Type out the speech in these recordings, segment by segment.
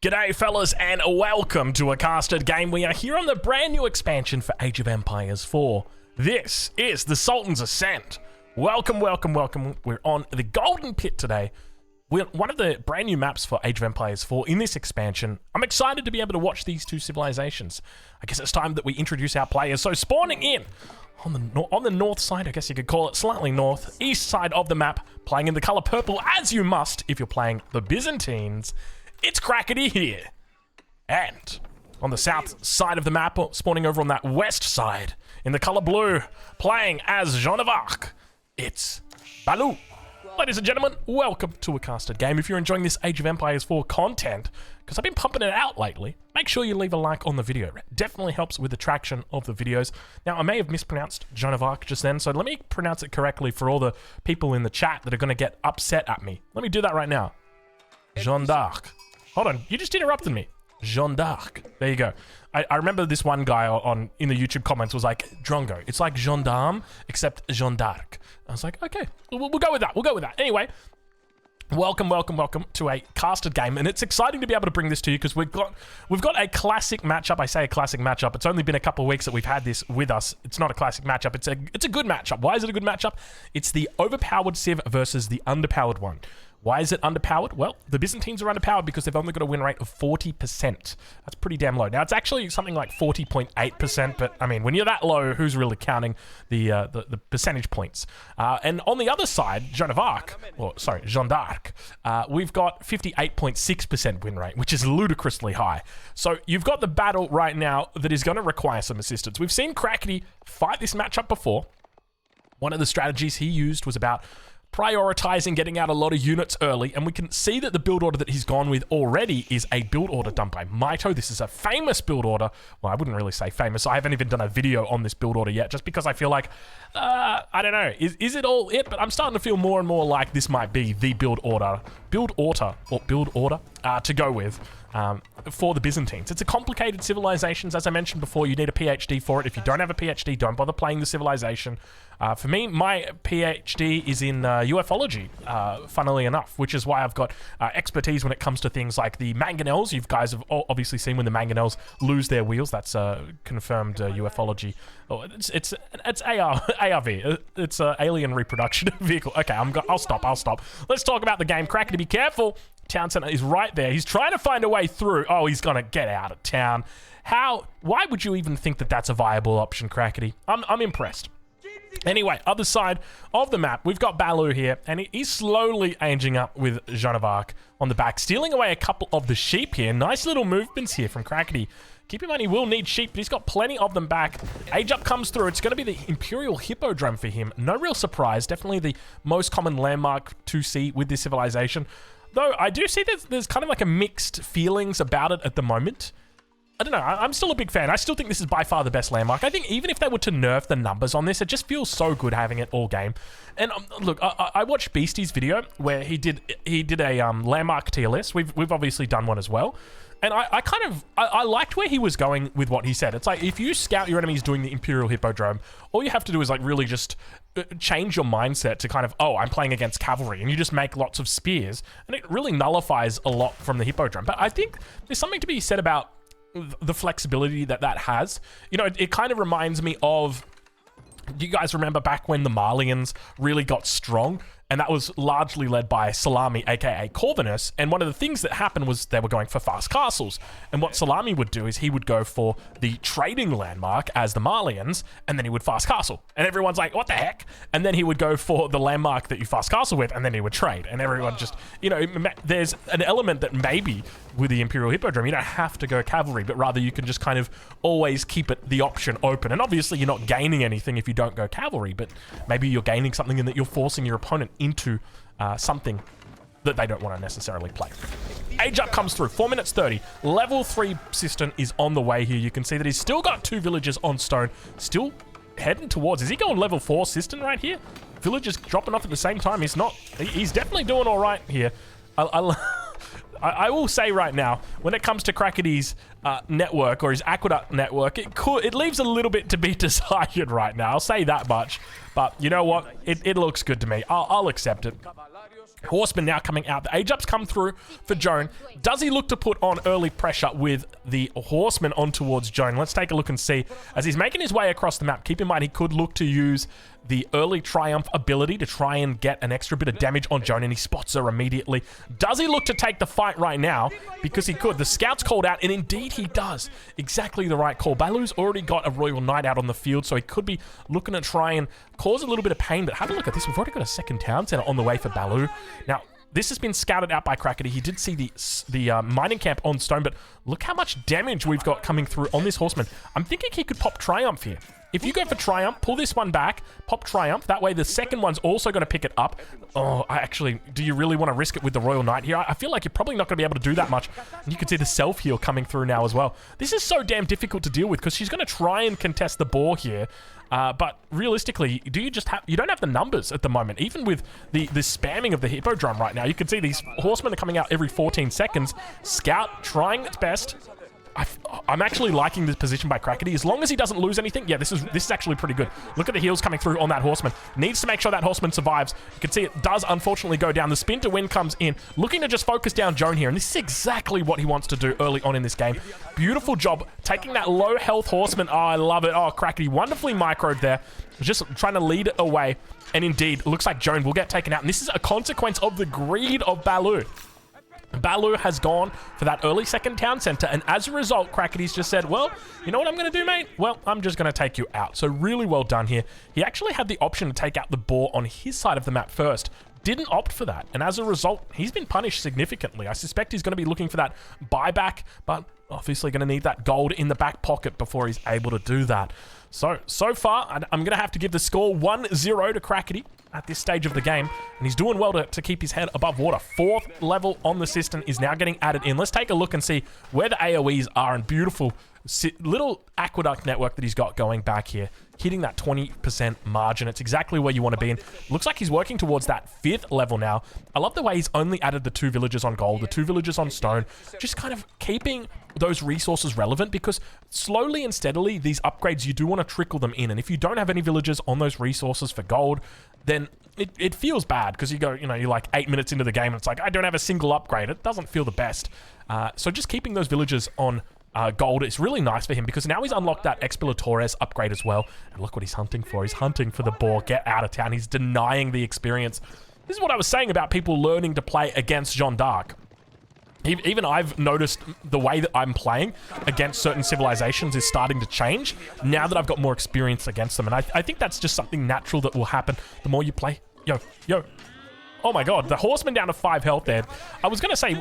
G'day fellas and welcome to a casted game. We are here on the brand new expansion for Age of Empires 4. This is the Sultan's Ascent. Welcome. We're on the Golden Pit today. We're one of the brand new maps for Age of Empires 4 in this expansion. I'm excited to be able to watch these two civilizations. I guess it's time that we introduce our players. So spawning in on the north side, I guess you could call it slightly north, east side of the map, playing in the color purple as you must if you're playing the Byzantines. It's Crackety here. And on the south side of the map, spawning over on that west side, in the color blue, playing as Jeanne of Arc, it's Baloo. Ladies and gentlemen, welcome to a casted game. If you're enjoying this Age of Empires 4 content, because I've been pumping it out lately, make sure you leave a like on the video. It definitely helps with the traction of the videos. Now, I may have mispronounced Jeanne of Arc just then, so let me pronounce it correctly for all the people in the chat that are going to get upset at me. Let me do that right now. Jeanne d'Arc. Hold on, you just interrupted me. Jeanne d'Arc. There you go. I remember this one guy in the YouTube comments was like, Drongo, it's like gendarme, except Jeanne d'Arc. I was like, okay, we'll go with that. We'll go with that. Anyway, welcome to a casted game, and it's exciting to be able to bring this to you because we've got a classic matchup. I say a classic matchup. It's only been a couple of weeks that we've had this with us. It's not a classic matchup. It's a good matchup. Why is it a good matchup? It's the overpowered civ versus the underpowered one. Why is it underpowered? Well, the Byzantines are underpowered because they've only got a win rate of 40%. That's pretty damn low. Now, it's actually something like 40.8%, but I mean, when you're that low, who's really counting the percentage points? And on the other side, Jeanne d'Arc, we've got 58.6% win rate, which is ludicrously high. So you've got the battle right now that is going to require some assistance. We've seen Crackety fight this matchup before. One of the strategies he used was about prioritizing getting out a lot of units early, and we can see that the build order that he's gone with already is a build order done by Maito. This is a famous build order. Well, I wouldn't really say famous. I haven't even done a video on this build order yet, just because I feel like, I don't know, is it all it? But I'm starting to feel more and more like this might be the build order to go with. For the Byzantines. It's a complicated civilizations. As I mentioned before, you need a PhD for it. If you don't have a PhD, don't bother playing the civilization. For me, my PhD is in ufology, funnily enough, which is why I've got expertise when it comes to things like the mangonels. You guys have obviously seen when the mangonels lose their wheels. That's confirmed ufology. Oh, it's ARV. It's alien reproduction vehicle. Okay, I'll stop. Let's talk about the game. Crackety, be careful. Town center is right there. He's trying to find a way through. Oh, he's gonna get out of town. Why would you even think that that's a viable option, Crackety? I'm impressed. Anyway, other side of the map, we've got Baloo here, and he's slowly aging up with Jeanne of Arc on the back, stealing away a couple of the sheep here. Nice little movements here from Crackety. Keep in mind, he will need sheep, but he's got plenty of them back. Age up comes through. It's going to be the Imperial Hippodrome for him. No real surprise. Definitely the most common landmark to see with this civilization. Though I do see there's kind of like a mixed feelings about it at the moment. I don't know. I'm still a big fan. I still think this is by far the best landmark. I think even if they were to nerf the numbers on this, it just feels so good having it all game. And look, I watched Beastie's video where he did a landmark tier list. We've obviously done one as well. And I liked where he was going with what he said. It's like, if you scout your enemies doing the Imperial Hippodrome, all you have to do is like really just change your mindset to kind of, oh, I'm playing against cavalry, and you just make lots of spears, and it really nullifies a lot from the Hippodrome. But I think there's something to be said about the flexibility that has. You know, it kind of reminds me of, do you guys remember back when the Malians really got strong? And that was largely led by Salami, aka Corvinus. And one of the things that happened was they were going for fast castles. And what Salami would do is he would go for the trading landmark as the Malians, and then he would fast castle. And everyone's like, what the heck? And then he would go for the landmark that you fast castle with, and then he would trade. And everyone just, you know, there's an element that maybe with the Imperial Hippodrome, you don't have to go cavalry, but rather you can just kind of always keep the option open. And obviously you're not gaining anything if you don't go cavalry, but maybe you're gaining something in that you're forcing your opponent into something that they don't want to necessarily play. Age up comes through, 4 minutes 30. Level 3 Cistern is on the way here. You can see that he's still got 2 villages on stone, still heading towards. Is he going level 4 Cistern right here? Villagers dropping off at the same time. He's not. He's definitely doing all right here. I will say right now, when it comes to Crackety's network or his aqueduct network, it leaves a little bit to be desired right now. I'll say that much. But you know what? It looks good to me. I'll accept it. Horseman now coming out. The age-ups come through for Jeanne. Does he look to put on early pressure with the horseman on towards Jeanne? Let's take a look and see. As he's making his way across the map, keep in mind he could look to use the early triumph ability to try and get an extra bit of damage on Jeanne, and he spots her immediately. Does he look to take the fight right now? Because he could. The scout's called out, and indeed he does. Exactly the right call. Balu's already got a Royal Knight out on the field, so he could be looking to try and cause a little bit of pain, but have a look at this. We've already got a second town center on the way for Balu. Now, this has been scouted out by Crackety. He did see the mining camp on stone, but look how much damage we've got coming through on this horseman. I'm thinking he could pop Triumph here. If you go for Triumph, pull this one back, pop Triumph. That way the second one's also going to pick it up. Oh, do you really want to risk it with the Royal Knight here? I feel like you're probably not going to be able to do that much. And you can see the self-heal coming through now as well. This is so damn difficult to deal with because she's going to try and contest the boar here. But realistically, you don't have the numbers at the moment. Even with the spamming of the hippodrome right now, you can see these horsemen are coming out every 14 seconds. Scout trying its best. I'm actually liking this position by Crackety. As long as he doesn't lose anything, yeah, this is actually pretty good. Look at the heals coming through on that horseman. Needs to make sure that horseman survives. You can see it does unfortunately go down. The spin to win comes in. Looking to just focus down Jeanne here, and this is exactly what he wants to do early on in this game. Beautiful job taking that low health horseman. Oh, I love it. Oh, Crackety wonderfully microed there. Just trying to lead it away. And indeed, looks like Jeanne will get taken out. And this is a consequence of the greed of Balu. Balu has gone for that early second town center, and as a result, Crackety's just said, well, you know what I'm going to do, mate? Well, I'm just going to take you out. So really well done here. He actually had the option to take out the boar on his side of the map first. Didn't opt for that, and as a result, he's been punished significantly. I suspect he's going to be looking for that buyback, but obviously going to need that gold in the back pocket before he's able to do that. So far, I'm going to have to give the score 1-0 to Crackety at this stage of the game, and he's doing well to keep his head above water. 4th level on the system is now getting added in. Let's take a look and see where the AoEs are, and beautiful little aqueduct network that he's got going back here, hitting that 20% margin. It's exactly where you want to be in. Looks like he's working towards that 5th level now. I love the way he's only added the 2 villages on gold, the 2 villages on stone, just kind of keeping those resources relevant, because slowly and steadily these upgrades, you do want to trickle them in, and if you don't have any villages on those resources for gold, then it feels bad, because you're like 8 minutes into the game and it's like, I don't have a single upgrade. It doesn't feel the best. So just keeping those villages on gold is really nice for him, because now he's unlocked that Expilatores upgrade as well. And look what he's hunting for. He's hunting for the boar. Get out of town. He's denying the experience. This is what I was saying about people learning to play against Jeanne d'Arc. Even I've noticed the way that I'm playing against certain civilizations is starting to change now that I've got more experience against them. And I think that's just something natural that will happen the more you play. Yo. Oh my god, the horseman down to 5 health there. I was going to say,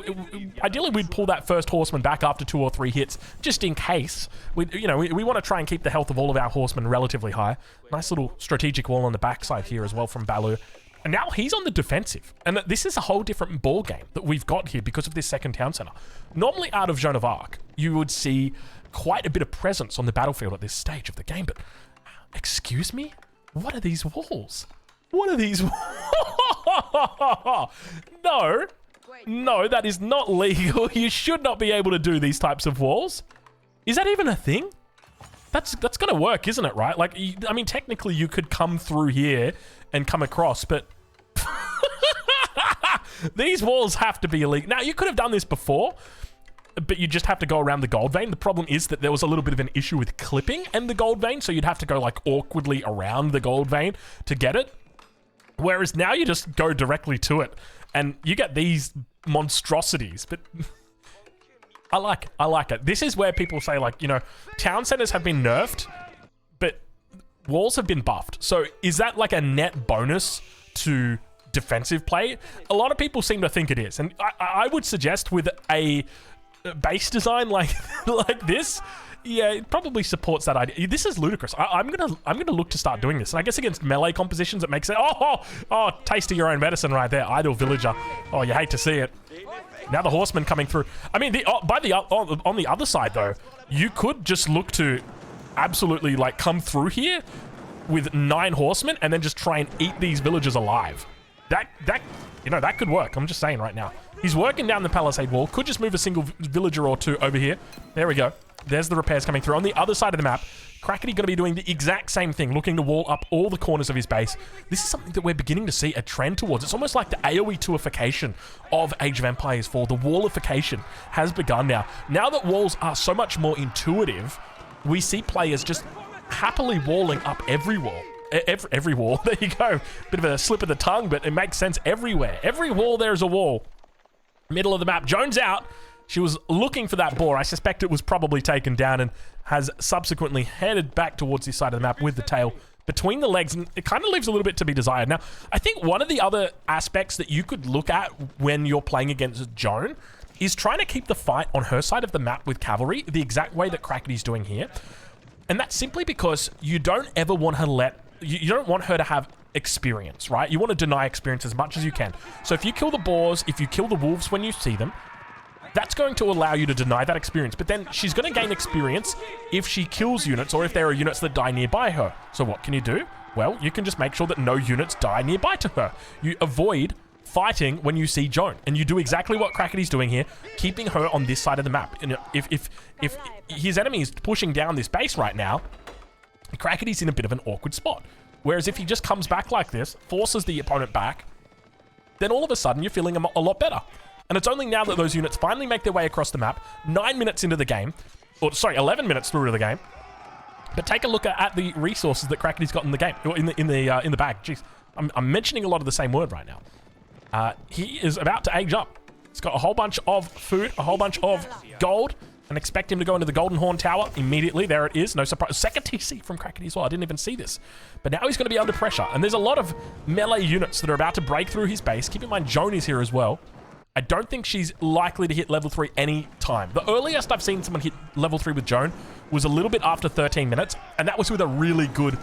ideally we'd pull that first horseman back after 2 or 3 hits, just in case. We want to try and keep the health of all of our horsemen relatively high. Nice little strategic wall on the backside here as well from Balu. And now he's on the defensive. And this is a whole different ball game that we've got here because of this second town center. Normally out of Joan of Arc, you would see quite a bit of presence on the battlefield at this stage of the game. But, excuse me? What are these walls? What are these? No, that is not legal. You should not be able to do these types of walls. Is that even a thing? That's going to work, isn't it, right? Like, I mean, technically you could come through here and come across, but these walls have to be illegal. Now, you could have done this before, but you just have to go around the gold vein. The problem is that there was a little bit of an issue with clipping and the gold vein, so you'd have to go like awkwardly around the gold vein to get it. Whereas now you just go directly to it and you get these monstrosities, but I like it. This is where people say, like, town centers have been nerfed, but walls have been buffed. So is that like a net bonus to defensive play? A lot of people seem to think it is. And I would suggest with a base design like this, yeah, it probably supports that idea. This is ludicrous. I'm gonna look to start doing this. And I guess against melee compositions, it makes it. Oh, taste of your own medicine right there, idle villager. Oh, you hate to see it. Now the horseman coming through. I mean, on the other side though, you could just look to absolutely like come through here with 9 horsemen and then just try and eat these villagers alive. That could work. I'm just saying right now. He's working down the palisade wall. Could just move a single villager or two over here. There we go. There's the repairs coming through. On the other side of the map, Crackety going to be doing the exact same thing, looking to wall up all the corners of his base. This is something that we're beginning to see a trend towards. It's almost like the AoE 2ification of Age of Empires 4. The wallification has begun now. Now that walls are so much more intuitive, we see players just happily walling up every wall. Every wall. There you go. Bit of a slip of the tongue, but it makes sense everywhere. Every wall, there's a wall. Middle of the map. Joan's out. She was looking for that boar. I suspect it was probably taken down and has subsequently headed back towards this side of the map with the tail between the legs, and it kind of leaves a little bit to be desired. Now, I think one of the other aspects that you could look at when you're playing against Joan is trying to keep the fight on her side of the map with cavalry, the exact way that Crackety's doing here. And that's simply because you don't ever want her you don't want her to have experience, right? You want to deny experience as much as you can. So if you kill the boars, if you kill the wolves when you see them, that's going to allow you to deny that experience. But then she's going to gain experience if she kills units or if there are units that die nearby her. So what can you do? Well, you can just make sure that no units die nearby to her. You avoid fighting when you see Joan, and you do exactly what Crackety's doing here, keeping her on this side of the map. And if his enemy is pushing down this base right now, Crackety's in a bit of an awkward spot. Whereas if he just comes back like this, forces the opponent back, then all of a sudden you're feeling a lot better. And it's only now that those units finally make their way across the map, 9 minutes into the game, or sorry, 11 minutes through to the game. But take a look at the resources that Crackety's got in the game, or in the bag. Jeez, I'm mentioning a lot of the same word right now. He is about to age up. He's got a whole bunch of food, a whole bunch of gold, and expect him to go into the Golden Horn Tower immediately. There it is. No surprise. Second TC from Crackety as well. I didn't even see this. But now he's going to be under pressure. And there's a lot of melee units that are about to break through his base. Keep in mind, Joan is here as well. I don't think she's likely to hit level 3 any time. The earliest I've seen someone hit level 3 with Joan was a little bit after 13 minutes, and that was with a really good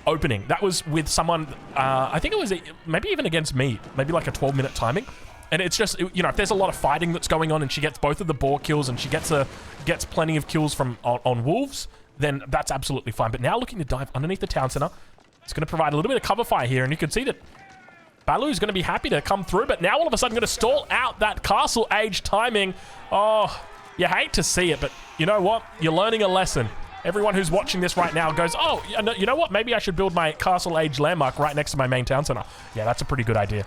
opening. That was with someone, I think it was maybe even against me, maybe like a 12-minute timing. And it's just, you know, if there's a lot of fighting that's going on and she gets both of the boar kills and she gets plenty of kills from on wolves, then that's absolutely fine. But now looking to dive underneath the town center, it's going to provide a little bit of cover fire here, and you can see that Balu's going to be happy to come through, but now all of a sudden going to stall out that castle age timing. Oh, you hate to see it, but you know what? You're learning a lesson. Everyone who's watching this right now goes, oh, you know what? Maybe I should build my castle age landmark right next to my main town center. Yeah, that's a pretty good idea.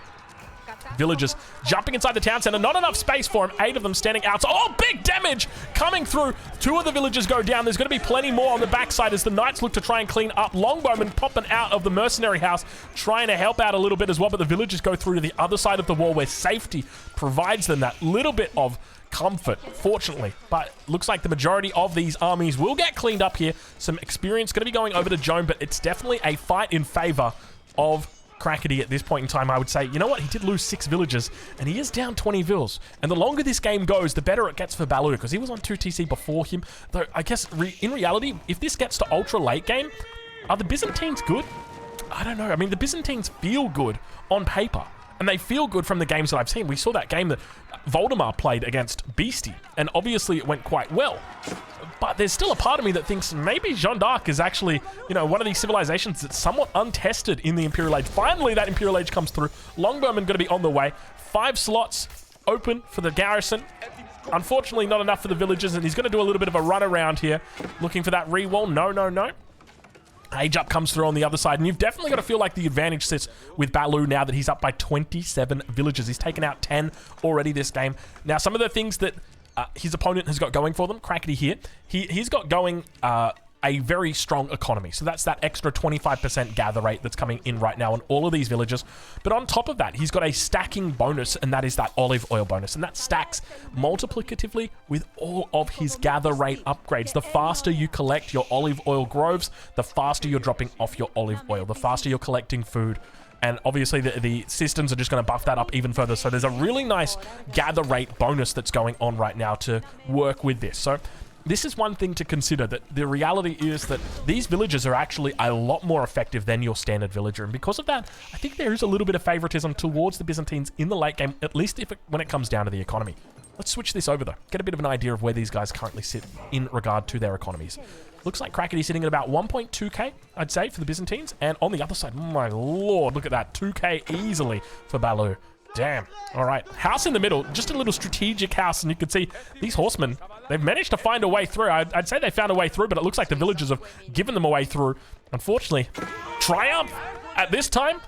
Villagers jumping inside the town center. Not enough space for him. 8 of them standing out. Oh, big damage coming through. 2 of the villagers go down. There's going to be plenty more on the backside as the knights look to try and clean up. Longbowmen popping out of the mercenary house, trying to help out a little bit as well. But the villagers go through to the other side of the wall where safety provides them that little bit of comfort, fortunately. But looks like the majority of these armies will get cleaned up here. Some experience going to be going over to Joan, but it's definitely a fight in favor of Crackety at this point in time. I would say, you know what? He did lose 6 villagers, and he is down 20 vills. And the longer this game goes, the better it gets for Balu, because he was on 2 TC before him. Though, I guess, in reality, if this gets to ultra late game, are the Byzantines good? I don't know. I mean, the Byzantines feel good on paper, and they feel good from the games that I've seen. We saw that game that Voldemar played against Beastie, and obviously it went quite well. But there's still a part of me that thinks maybe Jeanne d'Arc is actually, you know, one of these civilizations that's somewhat untested in the Imperial Age. Finally, that Imperial Age comes through. Longbowmen going to be on the way. 5 slots open for the garrison. Unfortunately, not enough for the villagers, and he's going to do a little bit of a run around here, looking for that re-wall. No. Age up comes through on the other side, and you've definitely got to feel like the advantage sits with Balu now that he's up by 27 villagers. He's taken out 10 already this game. Now, some of the things that his opponent has got going for them, Crackety here, he's got going a very strong economy. So that's that extra 25% gather rate that's coming in right now on all of these villages. But on top of that, he's got a stacking bonus, and that is that olive oil bonus. And that stacks multiplicatively with all of his gather rate upgrades. The faster you collect your olive oil groves, the faster you're dropping off your olive oil, the faster you're collecting food. And obviously the systems are just going to buff that up even further. So there's a really nice gather rate bonus that's going on right now to work with this. So this is one thing to consider, that the reality is that these villagers are actually a lot more effective than your standard villager. And because of that, I think there is a little bit of favoritism towards the Byzantines in the late game, at least when it comes down to the economy. Let's switch this over, though. Get a bit of an idea of where these guys currently sit in regard to their economies. Looks like Crackety's sitting at about 1.2k, I'd say, for the Byzantines. And on the other side, my lord, look at that. 2k easily for Balu. Damn. All right. House in the middle. Just a little strategic house. And you can see these horsemen, they've managed to find a way through. I'd say they found a way through, but it looks like the villagers have given them a way through. Unfortunately, triumph at this time.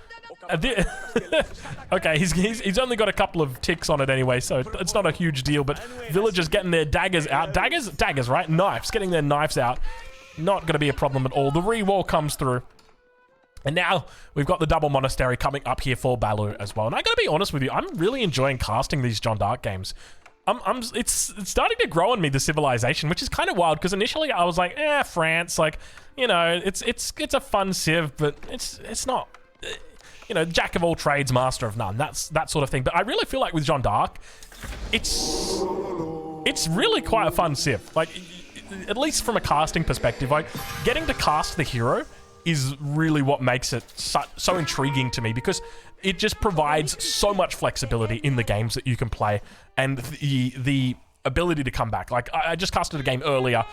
Okay, he's only got a couple of ticks on it anyway, so it's not a huge deal. But villagers getting their daggers out. Daggers, right? Knives. Getting their knives out. Not going to be a problem at all. The re-wall comes through. And now we've got the double monastery coming up here for Baloo as well. And I gotta be honest with you, I'm really enjoying casting these Jeanne d'Arc games. It's starting to grow on me, the civilization, which is kind of wild because initially I was like, France, like, you know, it's a fun civ, but it's not, you know, jack of all trades, master of none. That's that sort of thing. But I really feel like with Jeanne d'Arc, it's really quite a fun civ. Like, at least from a casting perspective, like getting to cast the hero is really what makes it so intriguing to me, because it just provides so much flexibility in the games that you can play, and the ability to come back. Like, I just casted a game earlier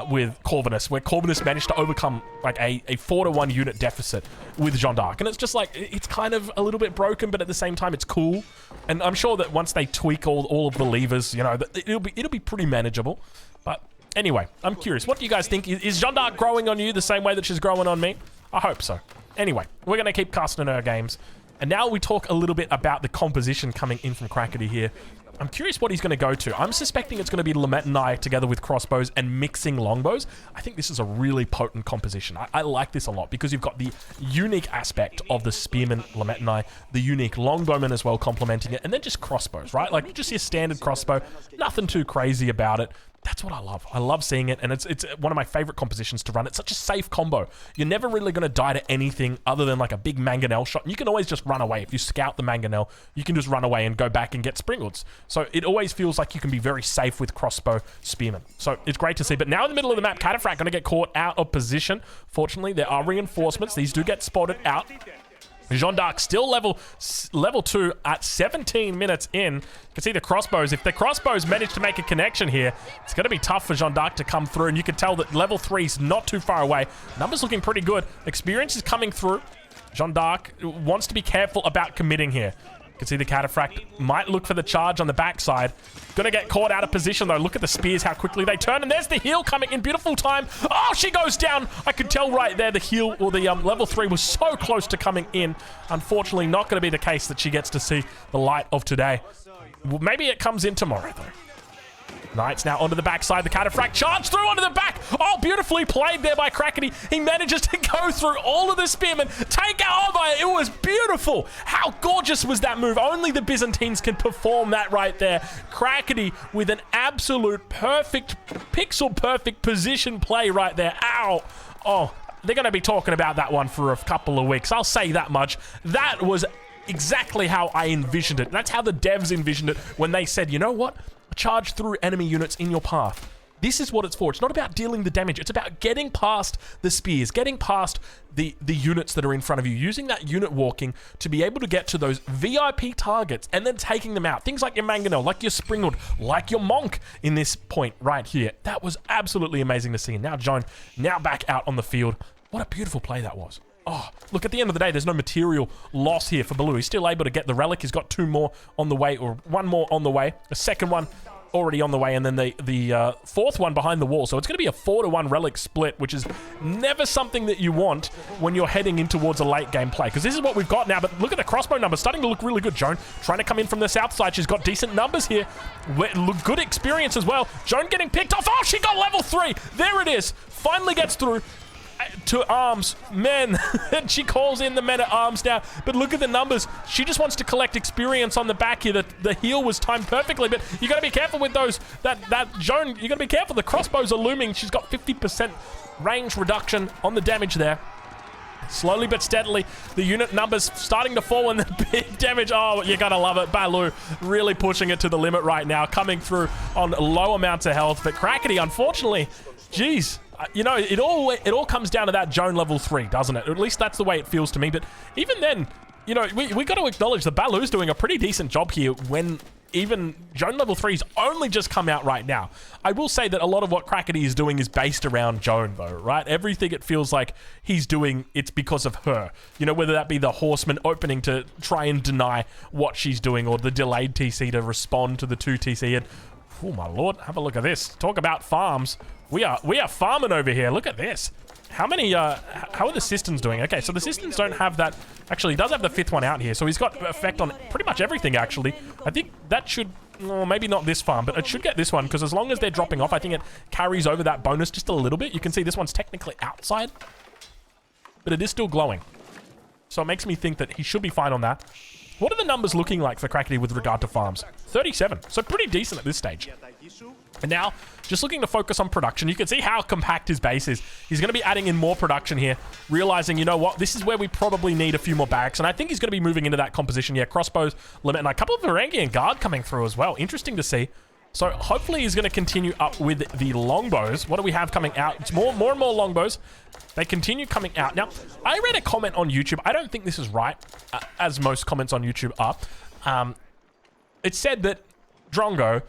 with Corvinus, where Corvinus managed to overcome like a 4-to-1 unit deficit with Jeanne d'Arc, and it's just like, it's kind of a little bit broken, but at the same time it's cool. And I'm sure that once they tweak all of the levers, you know, it'll be pretty manageable. But anyway, I'm curious. What do you guys think? Is Jeanne d'Arc growing on you the same way that she's growing on me? I hope so. Anyway, we're going to keep casting her games. And now we talk a little bit about the composition coming in from Crackety here. I'm curious what he's going to go to. I'm suspecting it's going to be Lamentinai together with crossbows and mixing longbows. I think this is a really potent composition. I like this a lot because you've got the unique aspect of the spearman Lamentinai, the unique longbowman as well complementing it, and then just crossbows, right? Like just your standard crossbow, nothing too crazy about it. That's what I love. I love seeing it, and it's one of my favorite compositions to run. It's such a safe combo. You're never really going to die to anything other than like a big mangonel shot. And you can always just run away. If you scout the mangonel, you can just run away and go back and get springalds. So it always feels like you can be very safe with crossbow spearmen. So it's great to see. But now in the middle of the map, Cataphract going to get caught out of position. Fortunately, there are reinforcements. These do get spotted out. Jeanne d'Arc still level 2 at 17 minutes in. You can see the crossbows. If the crossbows manage to make a connection here, it's going to be tough for Jeanne d'Arc to come through. And you can tell that level 3 is not too far away. Numbers looking pretty good. Experience is coming through. Jeanne d'Arc wants to be careful about committing here. You can see the Cataphract might look for the charge on the backside. Gonna get caught out of position though. Look at the spears, how quickly they turn. And there's the heal coming in. Beautiful time. Oh, she goes down. I could tell right there the heal, or the level 3 was so close to coming in. Unfortunately, not gonna be the case that she gets to see the light of today. Well, maybe it comes in tomorrow though. Knights now onto the backside. The Cataphract charge through onto the back. Oh, beautifully played there by Crackety. He manages to go through all of the spearmen. Take out Oba. It was beautiful. How gorgeous was that move? Only the Byzantines can perform that right there. Crackety with an absolute perfect, pixel perfect position play right there. Ow. Oh, they're going to be talking about that one for a couple of weeks. I'll say that much. That was exactly how I envisioned it. That's how the devs envisioned it when they said, you know what? Charge through enemy units in your path. This is what it's for. It's not about dealing the damage. It's about getting past the spears, getting past the units that are in front of you, using that unit walking to be able to get to those VIP targets and then taking them out. Things like your Mangonel, like your Springald, like your Monk in this point right here. That was absolutely amazing to see. And now Jeanne, now back out on the field. What a beautiful play that was. Oh, look, at the end of the day, there's no material loss here for Baloo. He's still able to get the relic. He's got 2 more on the way, or 1 more on the way. A second one already on the way, and then the 4th one behind the wall. So it's going to be a 4-to-1 relic split, which is never something that you want when you're heading in towards a late game play, because this is what we've got now. But look at the crossbow numbers, starting to look really good. Jeanne trying to come in from the south side. She's got decent numbers here. Look, good experience as well. Jeanne getting picked off. Oh, she got level 3. There it is. Finally gets through to arms, men. And she calls in the men at arms now. But look at the numbers. She just wants to collect experience on the back here. The heal was timed perfectly, but you got to be careful with those. That Jeanne, you got to be careful. The crossbows are looming. She's got 50% range reduction on the damage there. Slowly but steadily, the unit numbers starting to fall, and the big damage. Oh, you gotta love it. Baloo really pushing it to the limit right now, coming through on low amounts of health. But Crackety, unfortunately, geez, you know, it all comes down to that Jeanne level 3, doesn't it? Or at least that's the way it feels to me. But even then, you know, we got to acknowledge that Baloo's doing a pretty decent job here when even Joan level 3's only just come out right now. I will say that a lot of what Crackety is doing is based around Joan, though, right? Everything it feels like he's doing, it's because of her. You know, whether that be the Horseman opening to try and deny what she's doing, or the delayed TC to respond to the 2 TC. And, oh my lord, have a look at this. Talk about farms. We are farming over here. Look at this. How many, how are the Systems doing? Okay, so the Systems don't have that. Actually, he does have the 5th one out here, so he's got effect on pretty much everything, actually. I think that should, well, maybe not this farm, but it should get this one, because as long as they're dropping off, I think it carries over that bonus just a little bit. You can see this one's technically outside, but it is still glowing. So it makes me think that he should be fine on that. What are the numbers looking like for Crackety with regard to farms? 37, so pretty decent at this stage. And now, just looking to focus on production, you can see how compact his base is. He's going to be adding in more production here, realizing, you know what, this is where we probably need a few more barracks, and I think he's going to be moving into that composition. Yeah, crossbows, limit, and a couple of Varangian Guard coming through as well. Interesting to see. So hopefully he's going to continue up with the longbows. What do we have coming out? It's more and more longbows. They continue coming out. Now, I read a comment on YouTube. I don't think this is right, as most comments on YouTube are. It said that, Drongo,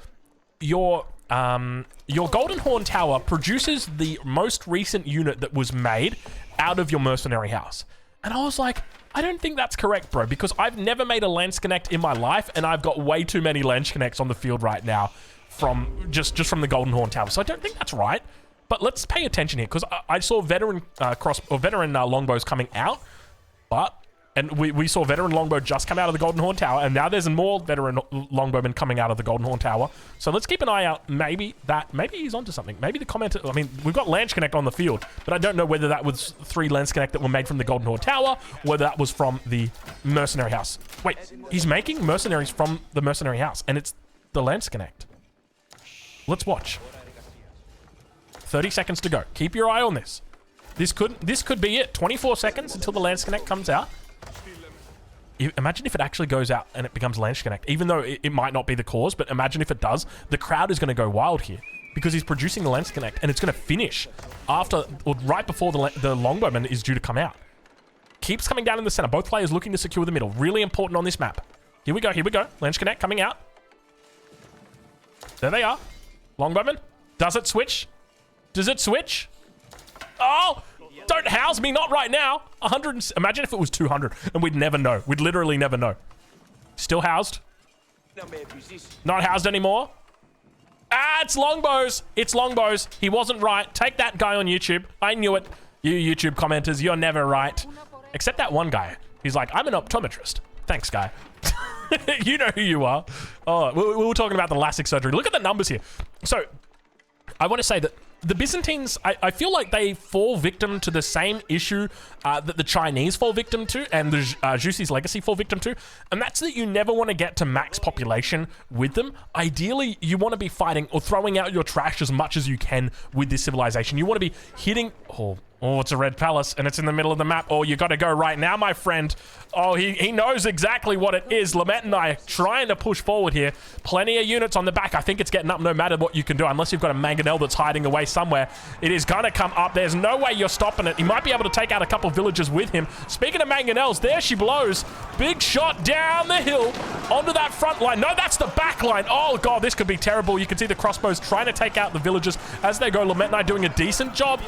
your Golden Horn Tower produces the most recent unit that was made out of your mercenary house. And I was like, I don't think that's correct, bro, because I've never made a lance connect in my life, and I've got way too many lance connects on the field right now from just from the Golden Horn Tower. So I don't think that's right. But let's pay attention here, because I saw veteran longbows coming out, and we saw veteran longbow just come out of the Golden Horn Tower, and now there's more veteran longbowmen coming out of the Golden Horn Tower. So let's keep an eye out. Maybe he's onto something. Maybe the commenter, I mean, we've got Lance Connect on the field, but I don't know whether that was 3 Lance Connect that were made from the Golden Horn Tower, or whether that was from the Mercenary House. Wait, he's making mercenaries from the Mercenary House, and it's the Lance Connect. Let's watch. 30 seconds to go. Keep your eye on this. This could be it. 24 seconds until the Lance Connect comes out. Imagine if it actually goes out and it becomes Lance Connect, even though it might not be the cause, but imagine if it does. The crowd is going to go wild here because he's producing the Lance Connect, and it's going to finish after, or right before the Longbowman is due to come out. Keeps coming down in the center. Both players looking to secure the middle. Really important on this map. Here we go. Lance Connect coming out. There they are. Longbowman. Does it switch? Does it switch? Oh! Don't house me, not right now. 100. Imagine if it was 200 and we'd never know. We'd literally never know. Still housed. Not housed anymore. Ah, it's longbows. It's longbows. He wasn't right. Take that guy on YouTube. I knew it. You YouTube commenters, you're never right. Except that one guy. He's like, I'm an optometrist. Thanks, guy. You know who you are. Oh, we were talking about the LASIK surgery. Look at the numbers here. So, I want to say that the Byzantines, I feel like they fall victim to the same issue that the Chinese fall victim to, and the Jushi's Legacy fall victim to, and that's that you never want to get to max population with them. Ideally, you want to be fighting or throwing out your trash as much as you can with this civilization. You want to be hitting... Oh, it's a red palace, and it's in the middle of the map. Oh, you got to go right now, my friend. Oh, he knows exactly what it is. Lament and I trying to push forward here. Plenty of units on the back. I think it's getting up no matter what you can do, unless you've got a mangonel that's hiding away somewhere. It is going to come up. There's no way you're stopping it. He might be able to take out a couple villagers with him. Speaking of mangonels, there she blows. Big shot down the hill onto that front line. No, that's the back line. Oh, God, this could be terrible. You can see the crossbows trying to take out the villagers as they go. Lament and I doing a decent job.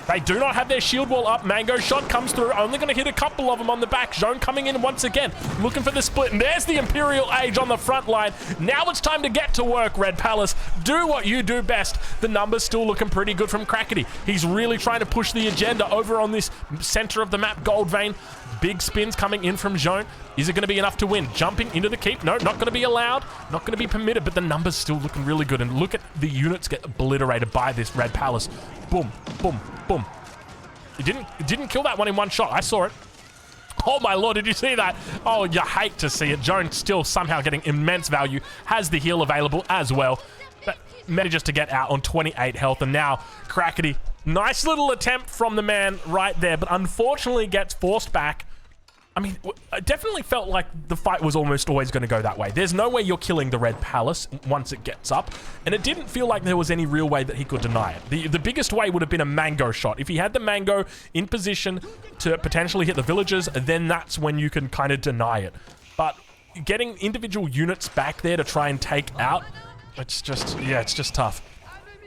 They do not have their shield wall up. Mango shot comes through. Only going to hit a couple of them on the back. Zhone coming in once again. Looking for the split. And there's the Imperial Age on the front line. Now it's time to get to work, Red Palace. Do what you do best. The numbers still looking pretty good from Crackety. He's really trying to push the agenda over on this center of the map, Gold Vein. Big spins coming in from Zhone. Is it going to be enough to win? Jumping into the keep. No, not going to be allowed. Not going to be permitted, but the numbers still looking really good. And look at the units get obliterated by this Red Palace. Boom, boom, boom. It didn't kill that one in one shot. I saw it. Oh my lord, did you see that? Oh, you hate to see it. Joan still somehow getting immense value. Has the heal available as well. But manages to get out on 28 health. And now Crackety, nice little attempt from the man right there, but unfortunately gets forced back. I mean, I definitely felt like the fight was almost always going to go that way. There's no way you're killing the Red Palace once it gets up, and it didn't feel like there was any real way that he could deny it. The biggest way would have been a mango shot. If he had the mango in position to potentially hit the villagers, then that's when you can kind of deny it. But getting individual units back there to try and take out, it's just, yeah, it's just tough.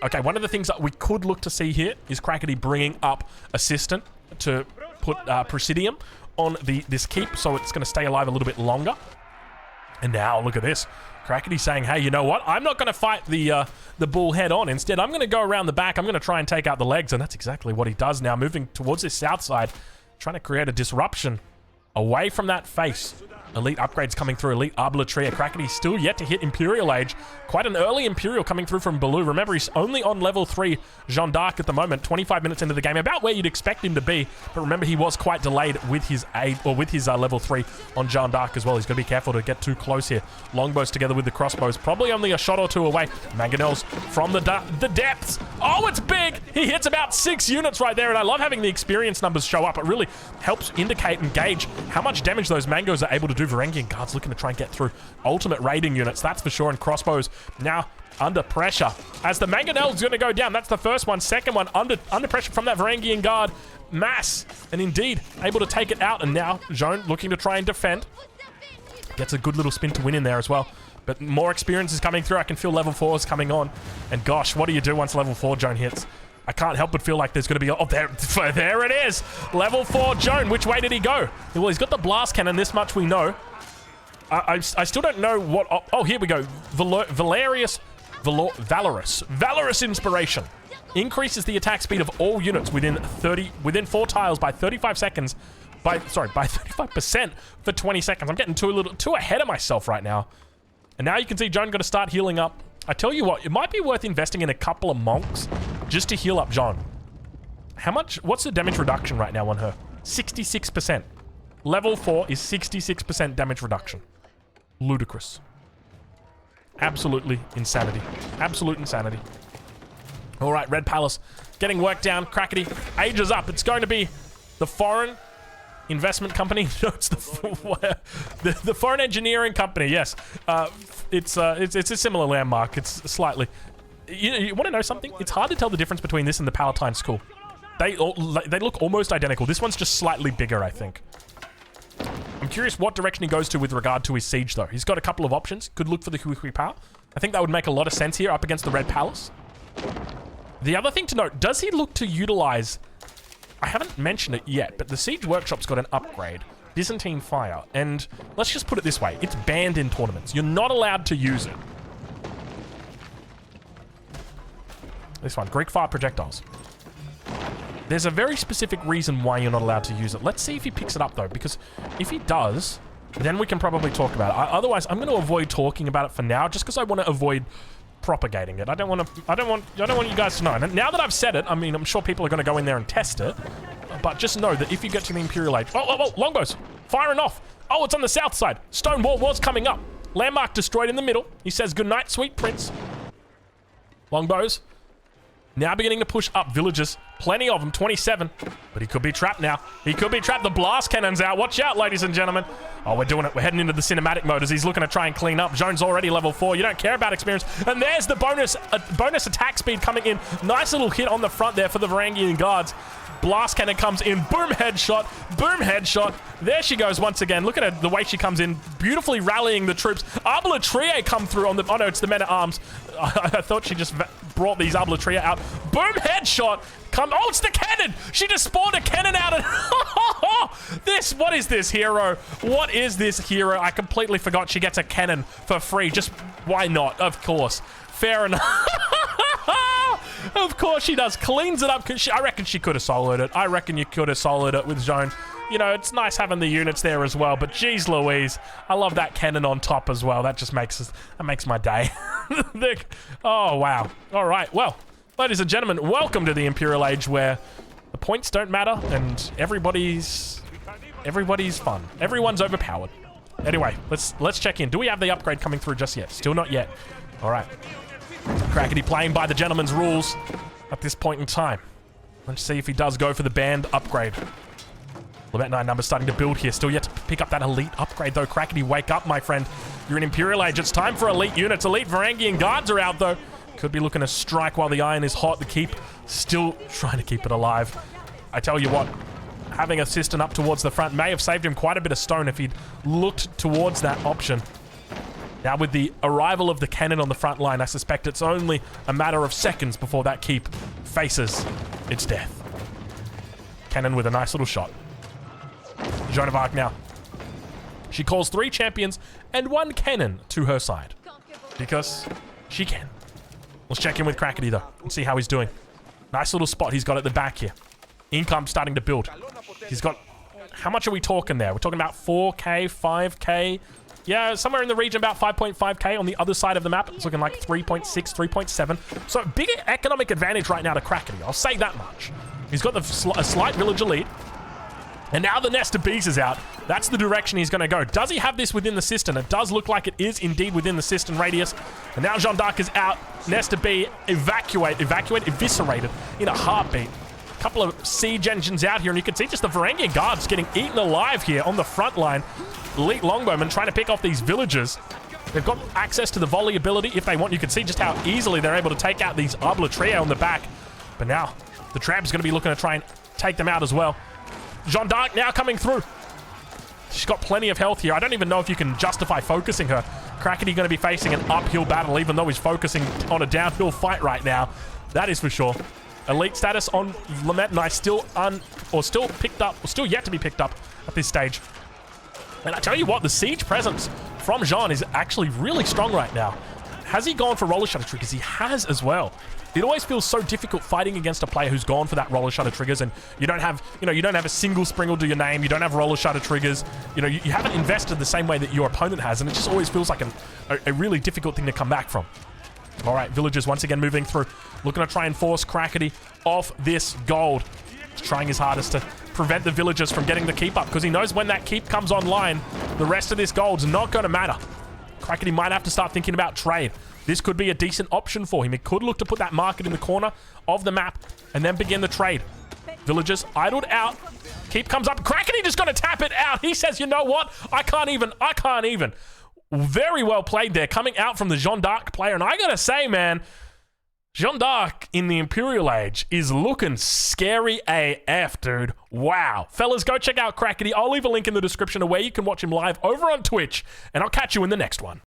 Okay, one of the things that we could look to see here is Crackety bringing up Assistant to put Presidium on this keep, so it's going to stay alive a little bit longer. And now, look at this. Crackety saying, hey, you know what? I'm not going to fight the bull head on. Instead, I'm going to go around the back. I'm going to try and take out the legs, and that's exactly what he does now, moving towards this south side, trying to create a disruption away from that face. Elite upgrades coming through. Elite Arbitratria. Crackety still yet to hit Imperial Age. Quite an early Imperial coming through from Baloo. Remember, he's only on level 3 Jeanne d'Arc at the moment. 25 minutes into the game. About where you'd expect him to be. But remember, he was quite delayed with his aid, or with his level 3 on Jeanne d'Arc as well. He's got to be careful to get too close here. Longbows together with the crossbows. Probably only a shot or two away. Mangonels from the depths. Oh, it's big! He hits about 6 units right there. And I love having the experience numbers show up. It really helps indicate and gauge how much damage those Mangos are able to do. Varangian Guards looking to try and get through ultimate raiding units, that's for sure, and crossbows now under pressure as the Mangonel's going to go down. That's the first one. Second one under pressure from that Varangian Guard mass, and indeed able to take it out. And now Jeanne looking to try and defend, gets a good little spin to win in there as well. But more experience is coming through. I can feel level 4 is coming on, and gosh, what do you do once level 4 Jeanne hits? I can't help but feel like there's going to be... Oh, there it is! Level 4 Jeanne. Which way did he go? Well, he's got the blast cannon. This much we know. I still don't know what... Oh, here we go. Valorous Inspiration. Increases the attack speed of all units within 4 tiles by 35 seconds. By 35% for 20 seconds. I'm getting too ahead of myself right now. And now you can see Jeanne got to start healing up. I tell you what, it might be worth investing in a couple of monks just to heal up Jeanne. How much? What's the damage reduction right now on her? 66%. Level 4 is 66% damage reduction. Ludicrous. Absolutely insanity. Absolute insanity. All right, Red Palace getting work down. Crackety ages up. It's going to be the foreign investment company. No, it's the foreign engineering company. Yes, it's a similar landmark. It's slightly. You want to know something? It's hard to tell the difference between this and the Palatine School. They look almost identical. This one's just slightly bigger, I think. I'm curious what direction he goes to with regard to his siege, though. He's got a couple of options. Could look for the Hui Hui Power. I think that would make a lot of sense here up against the Red Palace. The other thing to note, does he look to utilize... I haven't mentioned it yet, but the Siege Workshop's got an upgrade. Byzantine Fire. And let's just put it this way. It's banned in tournaments. You're not allowed to use it. This one. Greek Fire Projectiles. There's a very specific reason why you're not allowed to use it. Let's see if he picks it up, though, because if he does, then we can probably talk about it. Otherwise, I'm going to avoid talking about it for now, just because I want to avoid propagating it. I don't want you guys to know. And now that I've said it, I mean, I'm sure people are going to go in there and test it, but just know that if you get to the Imperial Age... Oh, longbows! Firing off! Oh, it's on the south side. Stone Wall was coming up. Landmark destroyed in the middle. He says, good night, sweet prince. Longbows. Now beginning to push up villages. Plenty of them, 27. But he could be trapped now. He could be trapped. The blast cannon's out. Watch out, ladies and gentlemen. Oh, we're doing it. We're heading into the cinematic mode as he's looking to try and clean up. Jeanne's already level 4. You don't care about experience. And there's the bonus attack speed coming in. Nice little hit on the front there for the Varangian Guards. Blast cannon comes in. Boom, headshot. Boom, headshot. There she goes once again. Look at her, the way she comes in. Beautifully rallying the troops. Arbitratria come through on the... Oh, no, it's the men-at-arms. I thought she just brought these Arbitratria out. Boom, headshot. Oh, it's the cannon. She just spawned a cannon out. What is this, hero? What is this, hero? I completely forgot she gets a cannon for free. Just, why not? Of course. Fair enough. Of course she does. Cleans it up. I reckon she could have soloed it. I reckon you could have soloed it with Jeanne. You know, it's nice having the units there as well, but geez Louise, I love that cannon on top as well. That just makes my day. Oh, wow. All right, well, ladies and gentlemen, welcome to the Imperial Age where the points don't matter and everybody's fun. Everyone's overpowered. Anyway, let's check in. Do we have the upgrade coming through just yet? Still not yet. All right. Crackety playing by the gentleman's rules at this point in time. Let's see if he does go for the band upgrade. Levant 9 numbers starting to build here. Still yet to pick up that elite upgrade, though. Crackety, wake up, my friend. You're in Imperial Age. It's time for elite units. Elite Varangian Guards are out, though. Could be looking to strike while the iron is hot. The keep still trying to keep it alive. I tell you what, having a cistern up towards the front may have saved him quite a bit of stone if he'd looked towards that option. Now with the arrival of the cannon on the front line, I suspect it's only a matter of seconds before that keep faces its death. Cannon with a nice little shot. Joan of Arc now. She calls 3 champions and 1 cannon to her side. Because she can. Let's check in with Crackety though and see how he's doing. Nice little spot he's got at the back here. Income starting to build. He's got... How much are we talking there? We're talking about 4k, 5k... Yeah, somewhere in the region about 5.5k on the other side of the map. It's looking like 3.6, 3.7. So big economic advantage right now to Crackety. I'll say that much. He's got a slight villager lead. And now the Nest of Bees is out. That's the direction he's going to go. Does he have this within the cistern? It does look like it is indeed within the cistern radius. And now Jeanne d'Arc is out. Nest of Bee eviscerated in a heartbeat. A couple of siege engines out here, and you can see just the Varangian guards getting eaten alive here on the front line. Elite longbowmen trying to pick off these villagers. They've got access to the volley ability if they want. You can see just how easily they're able to take out these Arbla Trio on the back. But now the Trab's going to be looking to try and take them out as well. Jeanne d'Arc now coming through. She's got plenty of health here. I don't even know if you can justify focusing her. Crackety going to be facing an uphill battle, even though he's focusing on a downhill fight right now. That is for sure. Elite status on Lament Knight still yet to be picked up at this stage. And I tell you what, the siege presence from Jeanne is actually really strong right now. Has he gone for roller shutter triggers? He has as well. It always feels so difficult fighting against a player who's gone for that roller shutter triggers, and you don't have a single springle to your name. You don't have roller shutter triggers. You haven't invested the same way that your opponent has, and it just always feels like a really difficult thing to come back from. All right, villagers once again moving through, looking to try and force Crackety off this gold. He's trying his hardest to prevent the villagers from getting the keep up, because he knows when that keep comes online, the rest of this gold's not going to matter. Crackety might have to start thinking about trade. This could be a decent option for him. He could look to put that market in the corner of the map and then begin the trade. Villagers idled out. Keep comes up. Crackety just going to tap it out. He says, you know what? I can't even. Very well played there, coming out from the Jeanne d'Arc player. And I got to say, man, Jeanne d'Arc in the Imperial Age is looking scary AF, dude. Wow. Fellas, go check out Crackety. I'll leave a link in the description of where you can watch him live over on Twitch, and I'll catch you in the next one.